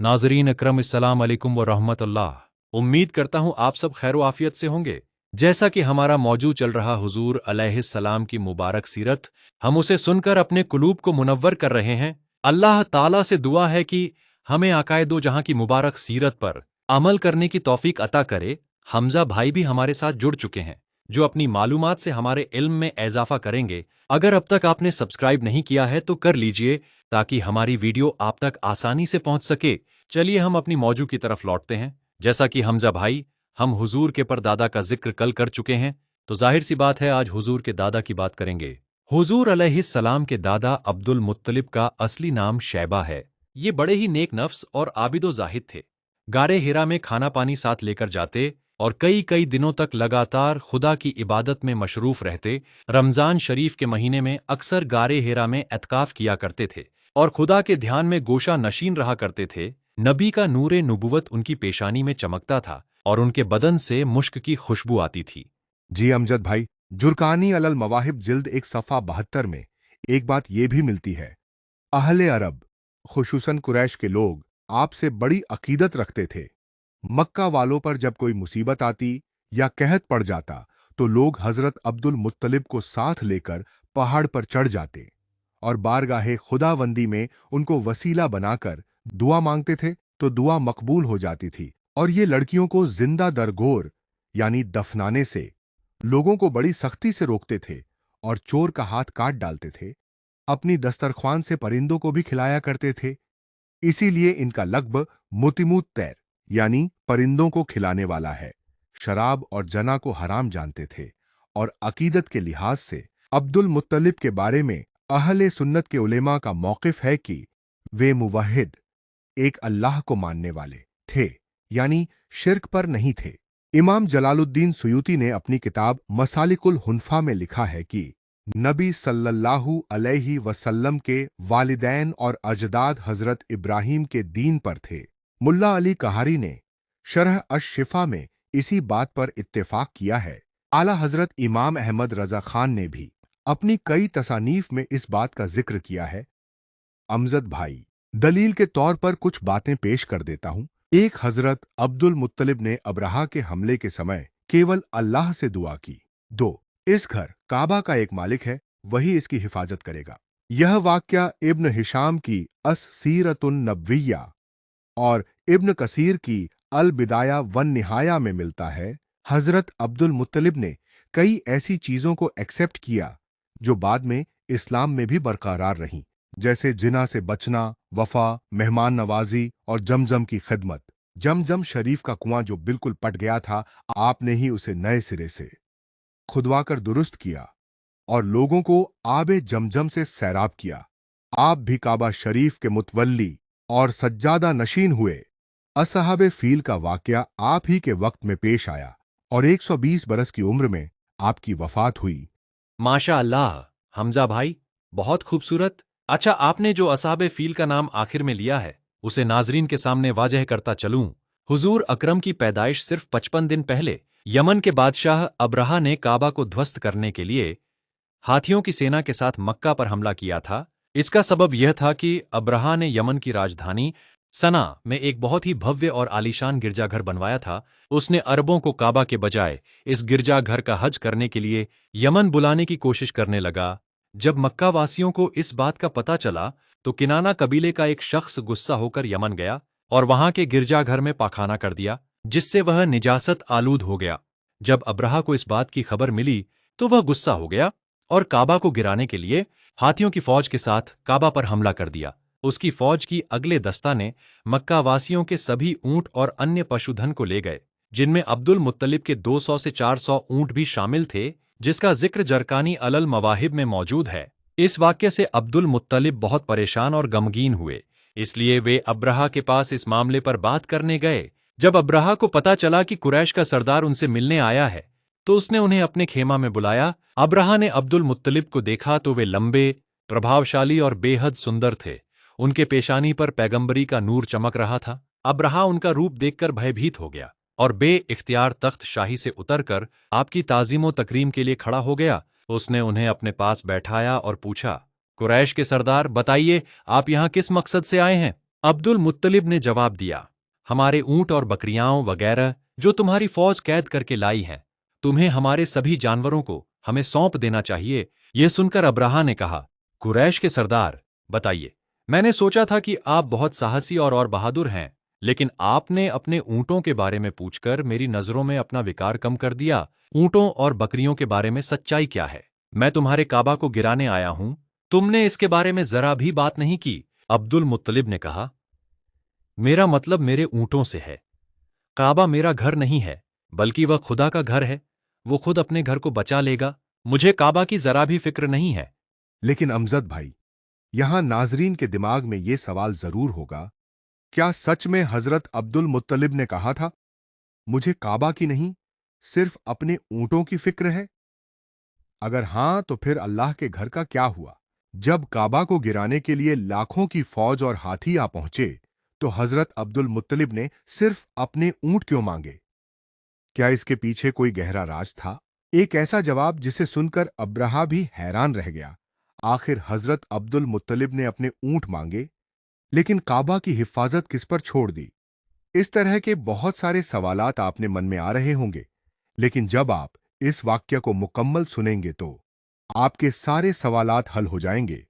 नाजरीन अकरम, अस्सलाम अलैकुम व रहमतुल्लाह। उम्मीद करता हूँ आप सब खैर आफियत से होंगे। जैसा कि हमारा मौजू चल रहा हुजूर अलैहिस्सलाम की मुबारक सीरत, हम उसे सुनकर अपने कुलूब को मुनव्वर कर रहे हैं। अल्लाह ताला से दुआ है कि हमें आकाए दो जहां की मुबारक सीरत पर अमल करने की तौफीक अता करे। हमजा भाई भी हमारे साथ जुड़ चुके हैं, जो अपनी मालूमात से हमारे इल्म में इजाफा करेंगे। अगर अब तक आपने सब्सक्राइब नहीं किया है तो कर लीजिए, ताकि हमारी वीडियो आप तक आसानी से पहुंच सके। चलिए हम अपनी मौजू की तरफ लौटते हैं। जैसा कि हमजा भाई, हम हुजूर के परदादा का जिक्र कल कर चुके हैं, तो जाहिर सी बात है आज हुजूर के दादा की बात करेंगे। हुजूर अलैहिस्सलाम के दादा अब्दुल मुत्तलिब का असली नाम शैबा है। ये बड़े ही नेक नफ्स और आबिदो जाहिद थे। गारे हिरा में खाना पानी साथ लेकर जाते और कई कई दिनों तक लगातार खुदा की इबादत में मशरूफ रहते। रमजान शरीफ के महीने में अक्सर गारे हिरा में एतकाफ किया करते थे और खुदा के ध्यान में गोशा नशीन रहा करते थे। नबी का नूरे नुबुवत उनकी पेशानी में चमकता था और उनके बदन से मुश्क की खुशबू आती थी। जी अमजद भाई, जुरकानी अलल मवाहिब जिल्द एक सफ़ा 72 में एक बात ये भी मिलती है। अहले अरब, खुसूसन कुरैश के लोग आपसे बड़ी अकीदत रखते थे। मक्का वालों पर जब कोई मुसीबत आती या कहत पड़ जाता तो लोग हजरत अब्दुल मुत्तलिब को साथ लेकर पहाड़ पर चढ़ जाते और बारगाहे खुदावंदी में उनको वसीला बनाकर दुआ मांगते थे, तो दुआ मकबूल हो जाती थी। और ये लड़कियों को जिंदा दरगोर यानी दफनाने से लोगों को बड़ी सख्ती से रोकते थे और चोर का हाथ काट डालते थे। अपनी दस्तरख्वान से परिंदों को भी खिलाया करते थे। इसीलिए इनका लक़्ब मुतिमूत तैर यानी परिंदों को खिलाने वाला है। शराब और जना को हराम जानते थे और अकीदत के लिहाज से अब्दुल मुत्तलिब के बारे में अहले सुन्नत के उलेमा का मौक़िफ़ है कि वे मुवहिद, एक अल्लाह को मानने वाले थे, यानी शिर्क पर नहीं थे। इमाम जलालुद्दीन सुयूती ने अपनी किताब मसालिकुल हुनफा में लिखा है कि नबी सल्लल्लाहु अलैहि वसल्लम के वालिदैन और अजदाद हजरत इब्राहीम के दीन पर थे। मुल्ला अली कहारी ने शरह अश-शिफा में इसी बात पर इत्तेफाक किया है। आला हजरत इमाम अहमद रजा खान ने भी अपनी कई तसानीफ में इस बात का जिक्र किया है। अमजद भाई, दलील के तौर पर कुछ बातें पेश कर देता हूं। एक, हजरत अब्दुल मुत्तलिब ने अब्रहा के हमले के समय केवल अल्लाह से दुआ की। दो, इस घर काबा का एक मालिक है, वही इसकी हिफाजत करेगा। यह वाक्या इब्न हिशाम की अस सीरतुन नबविया और इब्न कसीर की अल बिदाया वन निहाया में मिलता है। हजरत अब्दुल मुत्तलिब ने कई ऐसी चीजों को एक्सेप्ट किया जो बाद में इस्लाम में भी बरकरार रहीं, जैसे जिना से बचना, वफा, मेहमान नवाजी और जमजम की खिदमत। जमजम शरीफ का कुआं जो बिल्कुल पट गया था, आपने ही उसे नए सिरे से खुदवाकर दुरुस्त किया और लोगों को आबे जमजम से सैराब किया। आप भी काबा शरीफ के मुतवल्ली और सज्जादा नशीन हुए। असहाबे फील का वाकया आप ही के वक्त में पेश आया और 120 बरस की उम्र में आपकी वफात हुई। माशा अल्लाह, हमजा भाई, बहुत खूबसूरत। अच्छा, आपने जो असहाबे फील का नाम आखिर में लिया है, उसे नाजरीन के सामने वाजह करता चलूं। हुजूर अकरम की पैदाइश सिर्फ 55 दिन पहले यमन के बादशाह अब्रहा ने काबा को ध्वस्त करने के लिए हाथियों की सेना के साथ मक्का पर हमला किया था। इसका सबब यह था कि अब्रहा ने यमन की राजधानी सना में एक बहुत ही भव्य और आलीशान गिरजाघर बनवाया था। उसने अरबों को काबा के बजाय इस गिरजाघर का हज करने के लिए यमन बुलाने की कोशिश करने लगा। जब मक्का वासियों को इस बात का पता चला तो किनाना कबीले का एक शख्स गुस्सा होकर यमन गया और वहां के गिरजाघर में पाखाना कर दिया, जिससे वह निजासत आलूद हो गया। जब अब्रहा को इस बात की खबर मिली तो वह गुस्सा हो गया और काबा को गिराने के लिए हाथियों की फौज के साथ काबा पर हमला कर दिया। उसकी फौज की अगले दस्ता ने मक्का वासियों के सभी ऊंट और अन्य पशुधन को ले गए, जिनमें अब्दुल मुत्तलिब के 200 से 400 ऊंट भी शामिल थे, जिसका जिक्र जरकानी अलल मवाहिब में मौजूद है। इस वाक्य से अब्दुल मुत्तलिब बहुत परेशान और गमगीन हुए, इसलिए वे अब्रहा के पास इस मामले पर बात करने गए। जब अब्रहा को पता चला कि कुरैश का सरदार उनसे मिलने आया है, तो उसने उन्हें अपने खेमा में बुलाया। अब्रहा ने अब्दुल मुत्तलिब को देखा तो वे लंबे, प्रभावशाली और बेहद सुंदर थे। उनके पेशानी पर पैगंबरी का नूर चमक रहा था। अब्रहा उनका रूप देखकर भयभीत हो गया और बे-इख्तियार तख्त शाही से उतरकर आपकी ताज़ीमो तकरीम के लिए खड़ा हो गया। उसने उन्हें अपने पास बैठाया और पूछा, कुरैश के सरदार, बताइए, आप यहाँ किस मकसद से आए हैं? अब्दुल मुत्तलिब ने जवाब दिया, हमारे ऊंट और बकरियां वगैरह जो तुम्हारी फौज कैद करके लाई हैं, तुम्हें हमारे सभी जानवरों को हमें सौंप देना चाहिए। यह सुनकर अब्राहा ने कहा, कुरैश के सरदार, बताइए, मैंने सोचा था कि आप बहुत साहसी और बहादुर हैं, लेकिन आपने अपने ऊंटों के बारे में पूछकर मेरी नजरों में अपना विकार कम कर दिया। ऊंटों और बकरियों के बारे में सच्चाई क्या है? मैं तुम्हारे काबा को गिराने आया हूं, तुमने इसके बारे में जरा भी बात नहीं की। अब्दुल मुत्तलिब ने कहा, मेरा मतलब मेरे ऊंटों से है। काबा मेरा घर नहीं है, बल्कि वह खुदा का घर है। वो खुद अपने घर को बचा लेगा। मुझे काबा की जरा भी फिक्र नहीं है। लेकिन अमजद भाई, यहां नाजरीन के दिमाग में यह सवाल जरूर होगा, क्या सच में हजरत अब्दुल मुत्तलिब ने कहा था, मुझे काबा की नहीं, सिर्फ अपने ऊंटों की फिक्र है? अगर हां, तो फिर अल्लाह के घर का क्या हुआ? जब काबा को गिराने के लिए लाखों की फौज और हाथी आ पहुंचे, तो हजरत अब्दुल मुत्तलिब ने सिर्फ अपने ऊंट क्यों मांगे? क्या इसके पीछे कोई गहरा राज था? एक ऐसा जवाब जिसे सुनकर अब्राहा भी हैरान रह गया। आखिर हजरत अब्दुल मुत्तलिब ने अपने ऊंट मांगे, लेकिन काबा की हिफाजत किस पर छोड़ दी? इस तरह के बहुत सारे सवालात आपने मन में आ रहे होंगे, लेकिन जब आप इस वाक्य को मुकम्मल सुनेंगे तो आपके सारे सवालात हल हो जाएंगे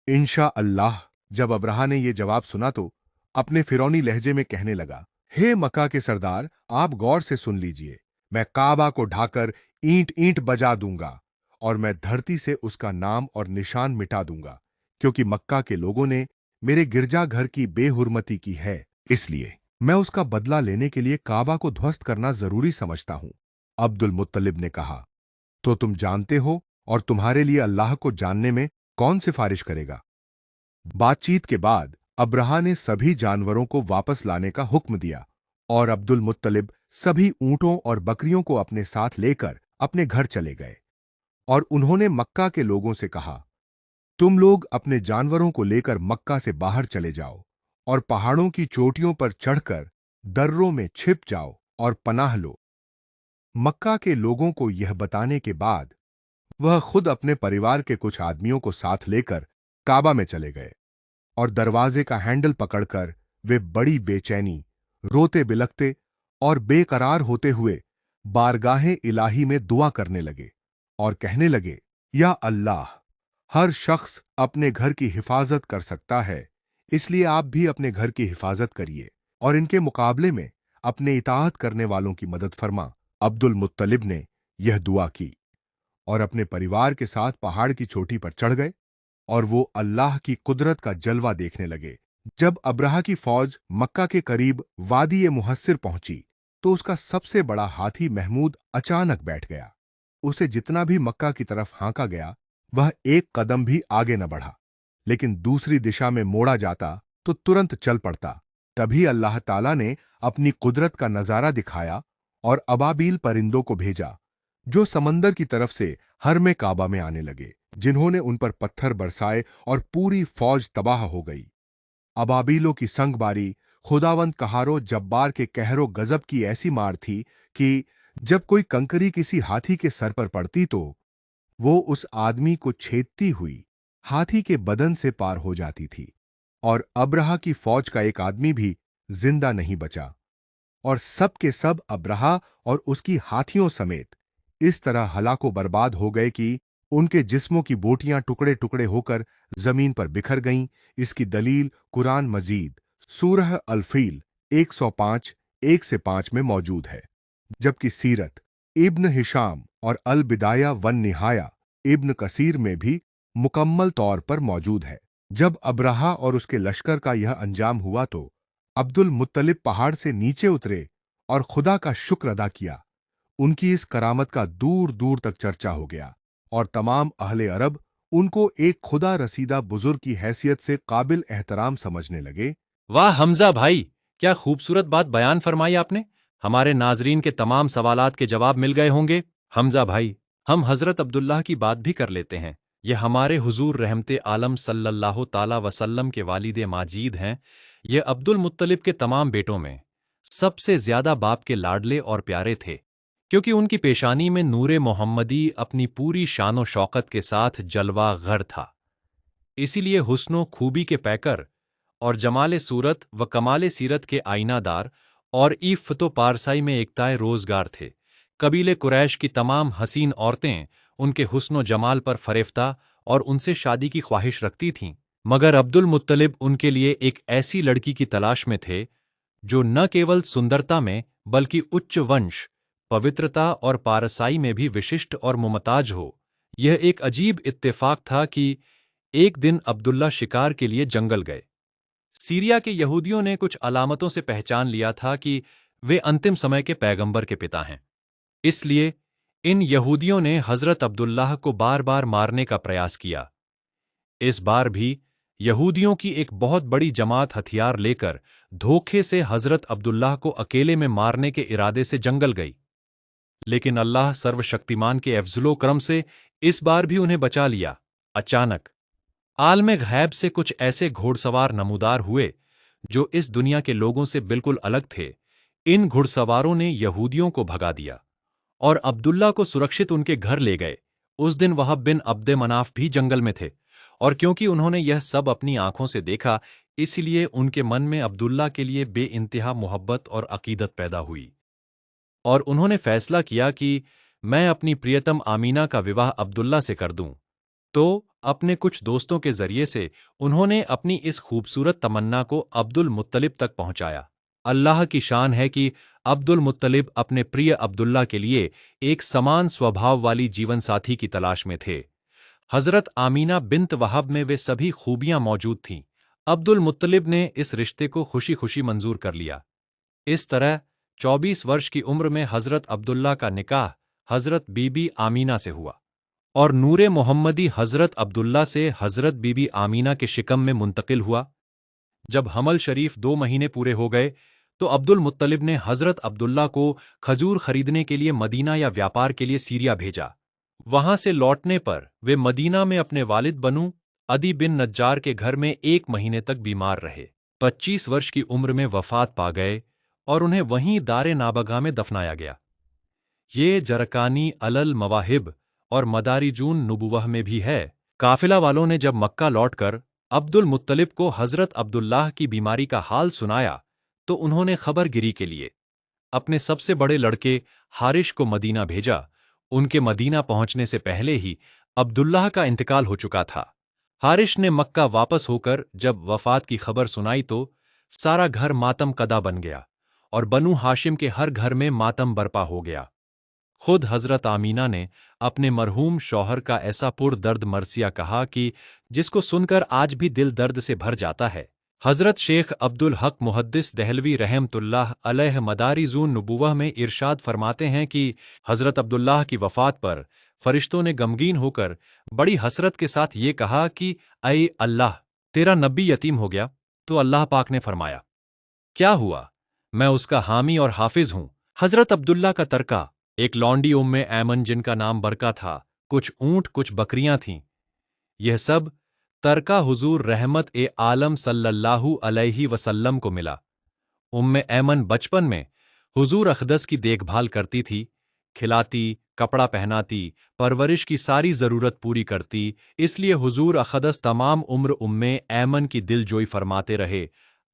इंशा अल्लाह। जब अब्राहा ने यह जवाब सुना तो अपने फिरौनी लहजे में कहने लगा, हे मक्का के सरदार, आप गौर से सुन लीजिए। मैं काबा को ढाकर ईंट ईंट बजा दूंगा और मैं धरती से उसका नाम और निशान मिटा दूंगा, क्योंकि मक्का के लोगों ने मेरे गिरजाघर की बेहुरमती की है। इसलिए मैं उसका बदला लेने के लिए काबा को ध्वस्त करना जरूरी समझता हूं। अब्दुल मुत्तलिब ने कहा, तो तुम जानते हो, और तुम्हारे लिए अल्लाह को जानने में कौन सिफारिश करेगा? बातचीत के बाद अब्राहा ने सभी जानवरों को वापस लाने का हुक्म दिया और अब्दुल मुत्तलिब सभी ऊंटों और बकरियों को अपने साथ लेकर अपने घर चले गए। और उन्होंने मक्का के लोगों से कहा, तुम लोग अपने जानवरों को लेकर मक्का से बाहर चले जाओ और पहाड़ों की चोटियों पर चढ़कर दर्रों में छिप जाओ और पनाह लो। मक्का के लोगों को यह बताने के बाद वह खुद अपने परिवार के कुछ आदमियों को साथ लेकर काबा में चले गए और दरवाजे का हैंडल पकड़कर वे बड़ी बेचैनी, रोते बिलखते और बेकरार होते हुए बारगाहे इलाही में दुआ करने लगे और कहने लगे, या अल्लाह, हर शख्स अपने घर की हिफाजत कर सकता है, इसलिए आप भी अपने घर की हिफाजत करिए और इनके मुकाबले में अपने इताअत करने वालों की मदद फरमा। अब्दुल मुत्तलिब ने यह दुआ की और अपने परिवार के साथ पहाड़ की चोटी पर चढ़ गए और वो अल्लाह की कुदरत का जलवा देखने लगे। जब अब्राहा की फौज मक्का के करीब वादी ए मुहस्सिर पहुंची, तो उसका सबसे बड़ा हाथी महमूद अचानक बैठ गया। उसे जितना भी मक्का की तरफ हांका गया, वह एक कदम भी आगे न बढ़ा, लेकिन दूसरी दिशा में मोड़ा जाता तो तुरंत चल पड़ता। तभी अल्लाह ताला ने अपनी कुदरत का नजारा दिखाया और अबाबील परिंदों को भेजा, जो समंदर की तरफ से हरमे काबा में आने लगे, जिन्होंने उन पर पत्थर बरसाए और पूरी फौज तबाह हो गई। अबाबीलों की संगबारी खुदावंद कहारो जब्बार के कहरो गजब की ऐसी मार थी कि जब कोई कंकरी किसी हाथी के सर पर पड़ती तो वो उस आदमी को छेदती हुई हाथी के बदन से पार हो जाती थी, और अब्राहा की फौज का एक आदमी भी जिंदा नहीं बचा। और सब के सब अब्राहा और उसकी हाथियों समेत इस तरह हलाको बर्बाद हो गए कि उनके जिस्मों की बोटियां टुकड़े टुकड़े होकर जमीन पर बिखर गईं। इसकी दलील कुरान मजीद सूरह अल-फील 105 1 से 5 में मौजूद है, जबकि सीरत इब्न हिशाम और अल बिदाया वन निहाया इब्न कसीर में भी मुकम्मल तौर पर मौजूद है। जब अब्राहा और उसके लश्कर का यह अंजाम हुआ तो अब्दुल मुत्तलिब पहाड़ से नीचे उतरे और खुदा का शुक्र अदा किया। उनकी इस करामत का दूर दूर तक चर्चा हो गया और तमाम अहले अरब उनको एक खुदा रसीदा बुजुर्ग की हैसियत से काबिल एहतराम समझने लगे। वाह हमजा भाई, क्या खूबसूरत बात बयान फरमाई आपने। हमारे नाजरीन के तमाम सवालात के जवाब मिल गए होंगे। हमजा भाई, हम हजरत अब्दुल्लाह की बात भी कर लेते हैं। ये हमारे हुजूर रहमते आलम सल्लल्लाहु ताला वसल्लम के वालिद माजीद हैं। ये अब्दुल मुत्तलिब के तमाम बेटों में सबसे ज्यादा बाप के लाडले और प्यारे थे, क्योंकि उनकी पेशानी में नूरे मोहम्मदी अपनी पूरी शानो शौकत के साथ जलवा गर था। इसीलिए हुस्नो खूबी के पैकर और जमाले सूरत व कमाले सीरत के आईनादार और ईफ्तो पारसाई में एकताए रोजगार थे। कबीले कुरैश की तमाम हसीन औरतें उनके हुस्न जमाल पर फरेफ्ता और उनसे शादी की ख्वाहिश रखती थीं, मगर अब्दुल मुत्तलिब उनके लिए एक ऐसी लड़की की तलाश में थे जो न केवल सुंदरता में बल्कि उच्च वंश, पवित्रता और पारसाई में भी विशिष्ट और मुमताज हो। यह एक अजीब इत्तेफाक था कि एक दिन अब्दुल्ला शिकार के लिए जंगल गए। सीरिया के यहूदियों ने कुछ अलामतों से पहचान लिया था कि वे अंतिम समय के पैगंबर के पिता हैं। इसलिए इन यहूदियों ने हजरत अब्दुल्लाह को बार बार मारने का प्रयास किया। इस बार भी यहूदियों की एक बहुत बड़ी जमात हथियार लेकर धोखे से हजरत अब्दुल्लाह को अकेले में मारने के इरादे से जंगल गई। लेकिन अल्लाह सर्वशक्तिमान के अफ़ज़लो करम से इस बार भी उन्हें बचा लिया। अचानक आलम गैब से कुछ ऐसे घोड़सवार नमूदार हुए जो इस दुनिया के लोगों से बिल्कुल अलग थे। इन घुड़सवारों ने यहूदियों को भगा दिया और अब्दुल्ला को सुरक्षित उनके घर ले गए। उस दिन वहब बिन अब्दे मनाफ भी जंगल में थे, और क्योंकि उन्होंने यह सब अपनी आंखों से देखा, इसलिए उनके मन में अब्दुल्ला के लिए बेइंतहा मोहब्बत और अकीदत पैदा हुई, और उन्होंने फैसला किया कि मैं अपनी प्रियतम आमीना का विवाह अब्दुल्ला से कर दूं। तो अपने कुछ दोस्तों के जरिए से उन्होंने अपनी इस खूबसूरत तमन्ना को अब्दुल मुत्तलिब तक पहुंचाया। अल्लाह की शान है कि अब्दुल मुत्तलिब अपने प्रिय अब्दुल्ला के लिए एक समान स्वभाव वाली जीवनसाथी की तलाश में थे। हजरत आमीना बिन्त वहब में वे सभी खूबियां मौजूद थीं। अब्दुल मुत्तलिब ने इस रिश्ते को खुशी खुशी मंजूर कर लिया। इस तरह 24 वर्ष की उम्र में हजरत अब्दुल्ला का निकाह हजरत बीबी आमीना से हुआ, और नूरे मोहम्मदी हजरत अब्दुल्ला से हजरत बीबी आमीना के शिकम में मुंतकिल हुआ। जब हमल शरीफ 2 महीने पूरे हो गए तो अब्दुल मुत्तलिब ने हजरत अब्दुल्ला को खजूर खरीदने के लिए मदीना या व्यापार के लिए सीरिया भेजा। वहां से लौटने पर वे मदीना में अपने वालिद बनु अदी बिन नज्जार के घर में 1 महीने तक बीमार रहे। 25 वर्ष की उम्र में वफात पा गए और उन्हें वहीं दारे नाबगा में दफनाया गया। ये जरकानी अलल मवाहिब और मदारिजून नुबुवह में भी है। काफिला वालों ने जब मक्का लौटकर अब्दुल मुत्तलिब को हजरत अब्दुल्लाह की बीमारी का हाल सुनाया तो उन्होंने खबरगिरी के लिए अपने सबसे बड़े लड़के हारिश को मदीना भेजा। उनके मदीना पहुंचने से पहले ही अब्दुल्लाह का इंतकाल हो चुका था। हारिश ने मक्का वापस होकर जब वफात की खबर सुनाई तो सारा घर मातम कदा बन गया और बनु हाशिम के हर घर में मातम बरपा हो गया। खुद हजरत आमीना ने अपने मरहूम शौहर का ऐसा पुरदर्द मरसिया कहा कि जिसको सुनकर आज भी दिल दर्द से भर जाता है। हजरत शेख अब्दुल हक मुहद्दिस दहलवी रहमतुल्लाह अलैह मदारिजून नुबुवह में इरशाद फरमाते हैं कि हजरत अब्दुल्लाह की वफात पर फरिश्तों ने गमगीन होकर बड़ी हसरत के साथ ये कहा कि अय अल्लाह, तेरा नबी यतीम हो गया। तो अल्लाह पाक ने फरमाया, क्या हुआ, मैं उसका हामी और हाफिज हूं। हजरत अब्दुल्ला का तरका, एक लौंडी उम्मे ऐमन जिनका नाम बरका था, कुछ ऊंट कुछ बकरियां थीं। यह सब तरका हुजूर रहमत ए आलम सल्लल्लाहु अलैहि वसल्लम को मिला। उम्मे ऐमन बचपन में हुजूर अखदस की देखभाल करती थी, खिलाती, कपड़ा पहनाती, परवरिश की सारी जरूरत पूरी करती। इसलिए हुजूर अखदस तमाम उम्र उम्मे ऐमन की दिलजोई फरमाते रहे।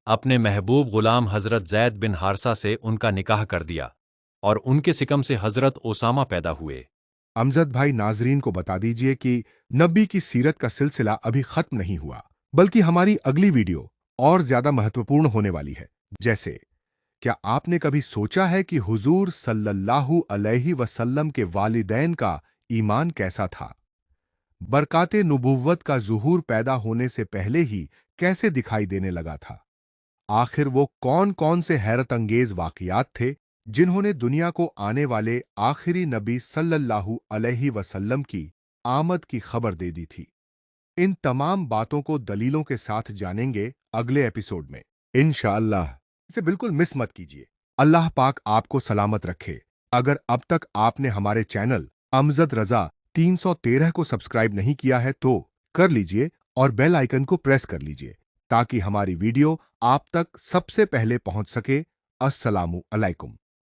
अपने महबूब गुलाम हजरत जैद बिन हारसा से उनका निकाह कर दिया और उनके सिकम से हजरत ओसामा पैदा हुए। अमजद भाई, नाजरीन को बता दीजिए कि नबी की सीरत का सिलसिला अभी खत्म नहीं हुआ, बल्कि हमारी अगली वीडियो और ज्यादा महत्वपूर्ण होने वाली है। जैसे, क्या आपने कभी सोचा है कि हुजूर सल्लल्लाहु अलैहि वसल्लम के वालिदैन का ईमान कैसा था? बरकाते नुबुव्वत का ज़ुहूर पैदा होने से पहले ही कैसे दिखाई देने लगा था? आखिर वो कौन कौन से हैरत अंगेज वाकयात थे जिन्होंने दुनिया को आने वाले आखिरी नबी सल्लल्लाहु अलैहि वसल्लम की आमद की खबर दे दी थी? इन तमाम बातों को दलीलों के साथ जानेंगे अगले एपिसोड में इंशाअल्लाह। इसे बिल्कुल मिस मत कीजिए। अल्लाह पाक आपको सलामत रखे। अगर अब तक आपने हमारे चैनल अमजद रजा 313 को सब्सक्राइब नहीं किया है तो कर लीजिए और बेल आइकन को प्रेस कर लीजिए ताकि हमारी वीडियो आप तक सबसे पहले पहुंच सके। अस्सलामु अलैकुम।